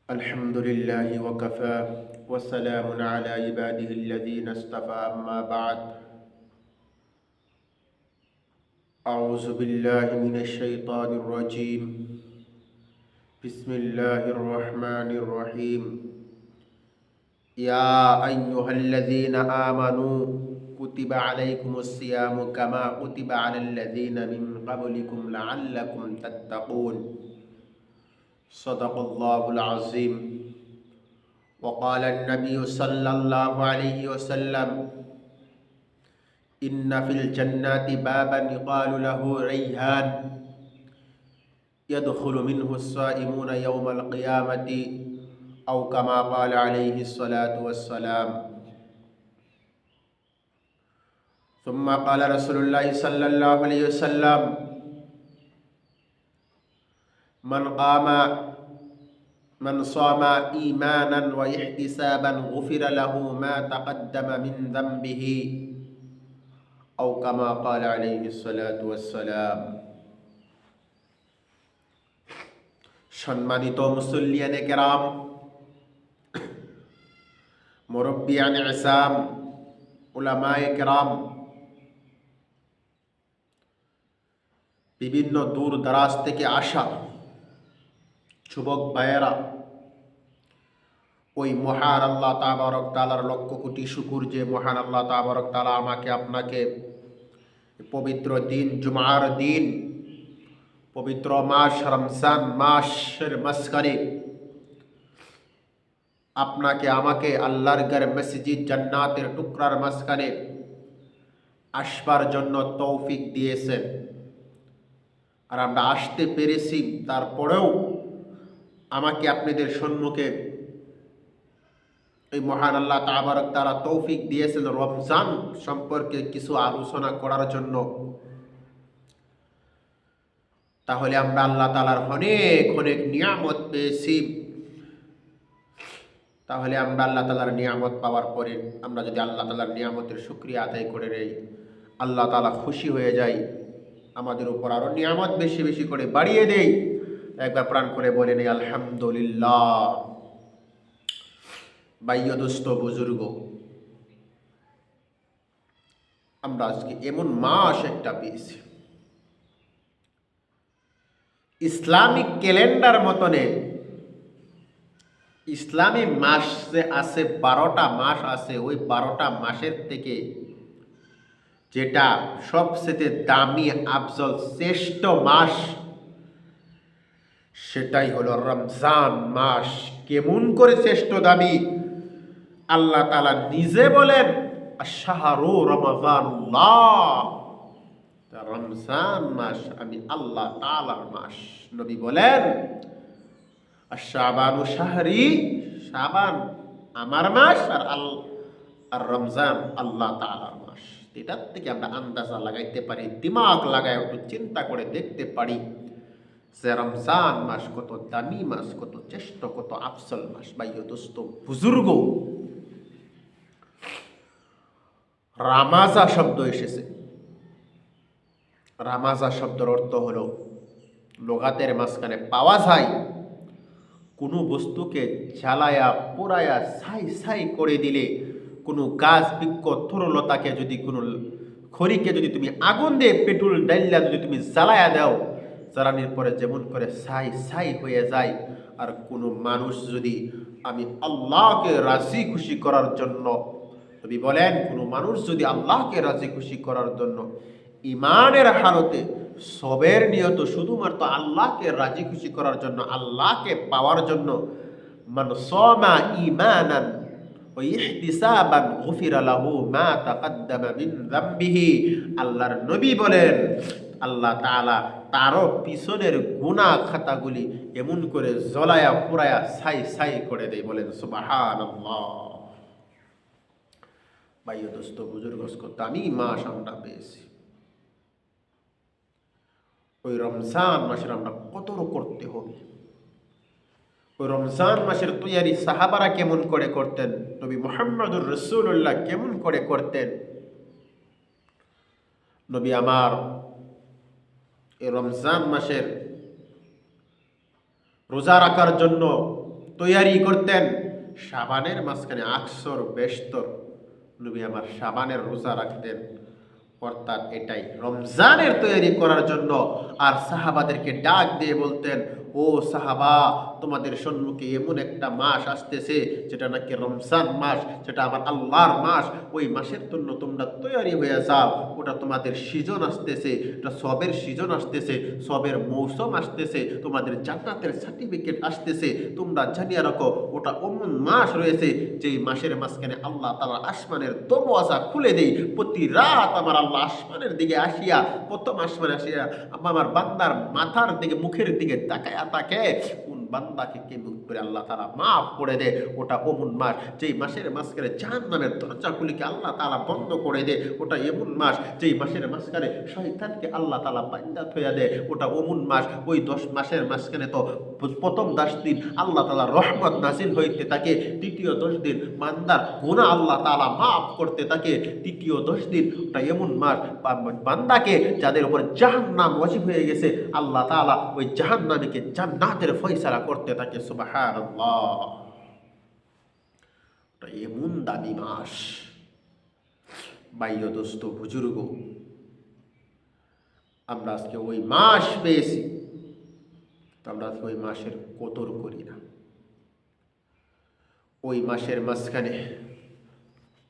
الحمد لله وكفى وسلام على عباده الذين اصطفى أما بعد أعوذ بالله من الشيطان الرجيم بسم الله الرحمن الرحيم يا أيها الذين آمنوا كتب عليكم الصيام كما كتب على الذين من قبلكم لعلكم تتقون صدق الله العظيم وقال النبي صلى الله عليه وسلم إن في الجنة بابا يقال له ريحان يدخل منه الصائمون يوم القيامة أو كما قال عليه الصلاة والسلام ثم قال رسول الله صلى الله عليه وسلم من صام إيمانا واحتسابا غفر له ما تقدم من ذنبه أو كما قال عليه الصلاة والسلام সম্মানিত মুসল্লিয়ানে কেরাম, মুরব্বিয়ানে ইসলাম, উলামায়ে কেরাম, বিভিন্ন দূর দারাজ থেকে আসা যুবক ভাইয়েরা, ওই মহান আল্লাহ তাবারক তাআলার লক্ষ কোটি শুকর যে মহান আল্লাহ তাবারক তাআলা আমাকে আপনাকে পবিত্র দিন জুমার দিন পবিত্র মাস রমজান মাসের মাঝখানে আপনাকে আমাকে আল্লাহর ঘর মসজিদ জান্নাতের টুকরার মাঝখানে আসবার জন্য তৌফিক দিয়েছেন। আর আমরা আসতে পেরেছি, তারপরেও আমাকে আপনাদের সম্মুখে এই মহান আল্লাহ তাবারক তাআলা তৌফিক দিয়েছেন রমজান সম্পর্কে কিছু আলোচনা করার জন্য। তাহলে আমরা আল্লাহ তাআলার অনেক অনেক নিয়ামত পেয়েছি। তাহলে আমরা আল্লাহ তাআলার নিয়ামত পাওয়ার পরে আমরা যদি আল্লাহ তাআলার নিয়ামতের শুকরিয়া আদায় করে নেই, আল্লাহ তাআলা খুশি হয়ে যায়, আমাদের উপর আরো নিয়ামত বেশি বেশি করে বাড়িয়ে দেই। একবার প্রাণ করে বলে নেই আলহামদুলিল্লাহ। ভাইয়া দোস্ত বুজুর্গ, আমরা আজকে এমন মাস একটা পেয়েছি, ইসলামিক ক্যালেন্ডার মতনে ইসলামী মাস যে আছে 12টা মাস আছে, ওই 12টা মাসের থেকে যেটা সবচেয়ে দামি আফজল শ্রেষ্ঠ মাস সেটাই হলো রমজান মাস। কেমন করে শ্রেষ্ঠ দামি? আল্লাহ তাআলা নিজে বলেন আশ-শাহরু রমাযানুল্লাহ, রমজান মাস আমি আল্লাহ তাআলার মাস। নবী বলেন আশ-শাবানু শাহরি, শাবান আমার মাস, আর রমজান আল্লাহ তাআলার মাস। এটার থেকে আমরা আন্দাজা লাগাইতে পারি, দিমাগ লাগায় একটু চিন্তা করে দেখতে পারি যে রমজান মাস কত দামি মাস, কত শ্রেষ্ঠ, কত আফজল মাস। ভাইও দোস্ত বুজুর্গ, রামাজা শব্দ এসেছে। রামাজা শব্দের অর্থ হলো লোগাতের মাঝখানে পাওয়া যায় কোনো বস্তুকে জ্বালায়া পোড়ায়া ছাই ছাই করে দিলে, কোনো গাছ বৃক্ষ তরুলতাকে যদি কোনো খড়িকে যদি তুমি আগুন দিয়ে পেট্রোল ডাইলা যদি তুমি জ্বালায়া দাও, জ্বালানির পরে যেমন করে ছাই ছাই হয়ে যায়। আর কোনো মানুষ যদি আমি আল্লাহকে রাজি খুশি করার জন্য, নবী বলেন কোনো মানুষ যদি আল্লাহকে রাজি খুশি করার জন্য ইমানের হালতে সবের নিয়ত শুধুমাত্র আল্লাহকে রাজি খুশি করার জন্য, আল্লাহকে পাওয়ার জন্য, মান সামা ঈমানান ওয়া ইহতিসাবান গুফিরা লাহু মা তাকাদ্দামা মিন যামবিহি। আল্লাহর নবী বলেন আল্লাহ তাআলা তারও পিছনের গুনাহ খাতাগুলি এমন করে জ্বলায়া পুরায়া ছাই ছাই করে দেয়। বলেন সুবহানাল্লাহ। ভাইও দোস্ত বুজুর্গ, দামি মাস আমরা পেয়েছি। ওই রমজান মাসের আমরা কদর করতে হবে। ওই রমজান মাসের তৈয়ারি সাহাবারা কেমন করে করতেন, নবী মুহাম্মদুর রাসূলুল্লাহ কেমন করে করতেন। নবী আমার এই রমজান মাসের রোজা রাখার জন্য তৈয়ারি করতেন। শাবানের মাঝখানে আকসর বেশতর নবী আমার শাবানের রোজা রাখতেন, অর্থাৎ এটাই রমজানের তৈরি করার জন্য। আর সাহাবাদেরকে ডাক দিয়ে বলতেন, ও সাহাবা, তোমাদের সম্মুখে এমন একটা মাস আসতেছে যেটা নাকি রমজান মাস, যেটা আমার আল্লাহর মাস। ওই মাসের জন্য তোমরা তৈরি হয়ে যাও। ওটা তোমাদের সিজন আসতেছে, এটা সবের সিজন আসতেছে, সবের মৌসুম আসতেছে, তোমাদের জান্নাতের সার্টিফিকেট আসতেছে। তোমরা জানিয়ে রাখো ওটা এমন মাস রয়েছে যেই মাসের মাঝখানে আল্লাহ তাআলা আসমানের দরওয়াজা খুলে দেই। প্রতি রাত আমার আল্লাহ আসমানের দিকে আসিয়া, প্রথম আসমানে আসিয়া আমার বান্দার মাথার দিকে, মুখের দিকে তাকায়া তাকে কোন বান্দাকে কে মুখ করে আল্লাহ তাআলা মাফ করে দেয়। ওটা এমন মাস যেই মাসের মাঝখানে জাহান্নামের দরজাগুলিকে আল্লাহ তাআলা বন্ধ করে দেয়। ওটা এমন মাস যেই মাসের মাঝখানে শয়তানকে আল্লাহ তাআলা বান্দা থইয়া দেয়। ওটা এমন মাস, ওই 10 মাসের মাঝখানে তো প্রথম 10 দিন আল্লাহ তাআলা রহমত নাজিল হইতে থাকে, দ্বিতীয় 10 দিন বান্দার গুনাহ আল্লাহ তাআলা মাফ করতে থাকে, তৃতীয় 10 দিন ওটা এমন মাস বান্দাকে যাদের উপর জাহান্নাম ওয়াজিব হয়ে গেছে আল্লাহ তাআলা ওই জাহান্নামীকে জান্নাতের ফয়সালা করতে থাকে। সুবহানাল্লাহ, ওটা এমন দামি মাস। ভাইও দোস্ত বুজুর্গ, আমরা আজকে ওই মাস পেয়েছি, আমরা আজকে ওই মাসের কদর করি না। ওই মাসের মাঝখানে